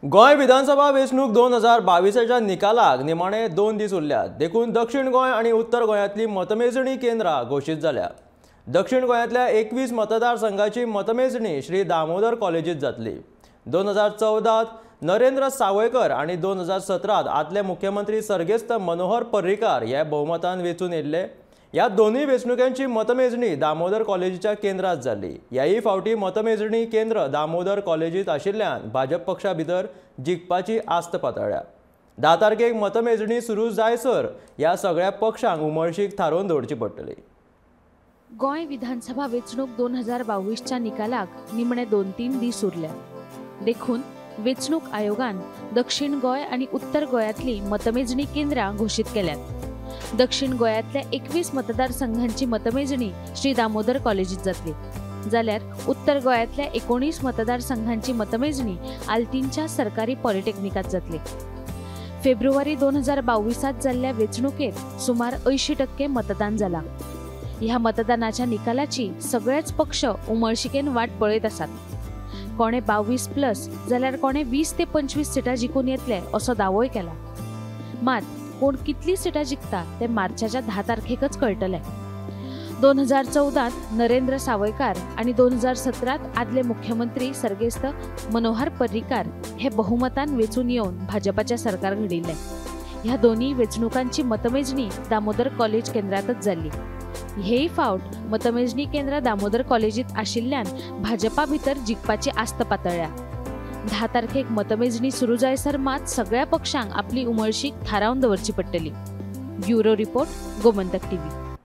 गोय विधानसभा वेंचणूक 2022च्या निकालाक निमाणे 2 दीस उरल्यात। देखून दक्षिण गोय आणि उत्तर गोंयांतली मतमेजणी केंद्रां घोषित जाल्या। दक्षिण गोंयांतल्या 21 मतदारसंघांची मतमेजणी श्री दामोदर कॉलेजीत जातली। 2014 नरेंद्र सावयकर आणि 2017 आदले मुख्यमंत्री सर्गेस्त मनोहर पर्रीकार हे बहुमतान वेंचून येयल्ले। ह्या दोन्ही वेंचणुकांची मतमेजणी दामोदर कॉलेजीच्या केंद्रात जाली। ह्याही फावटी मतमेजणी केंद्र दामोदर कॉलेजीत आशिल्ल्यान भाजप पक्षा भितर जिखपाची आस्त पातळ्ळ्या। 10 तारखेक मतमेजणी सुरू जायसर ह्या सगळ्या पक्षांक उमळशीक थारोवन दवरची पडटली। गोय विधानसभा वेंचणूक 2022च्या निकालाक निमणे 2-3 दीस उरल्या। देखून वेंचणूक आयोगान दक्षिण गोय आणि उत्तर गोंयांतली मतमेजणी केंद्रां घोषित केल्यात। दक्षिण गोंयांतल्या 21 मतदारसंघांची मतमेजणी श्री दामोदर कॉलेजीत जातली, जाल्यार उत्तर गोंयांतल्या 19 मतदारसंघांची मतमेजणी आल्तीनच्या सरकारी पॉलिटेक्निकात जातली। फेब्रुवारी 2022 जाल्ल्या वेंचणुकेत सुमार 80% मतदान जाला। ह्या मतदानाच्या निकालाची सगळेच पक्ष उमळशिकेन वाट पळयत आसात। कोणे 22+ जाल्यार कोणे 20 ते 25 सिटां जिखून येतले असो दावोय केला। मात कोण कितली सिटां जिखता ते मार्चाच्या 10 तारखेकच कळटले। 2014 नरेंद्र सावयकार आणि 2017 आदले मुख्यमंत्री सर्गेस्त मनोहर पर्रीकार हे बहुमतान वेचून येवन भाजपाचे सरकार घडिल्ले। ह्या दोन्ही वेंचणुकांची मतमेजणी दामोदर कॉलेज केंद्रातच जाल्ली। हेय फावट मतमेजणी केंद्र दामोदर कॉलेजीत आशिल्ल्यान भाजपा भितर जिखपाची आस्त पातळ्ळ्या। 10 तारखेक मतमेजणी सुरू जायसर मात सगळ्या पक्षांक आपली उमळशीक थारावन दवरची पडटली। Bureau report, Gomantak TV.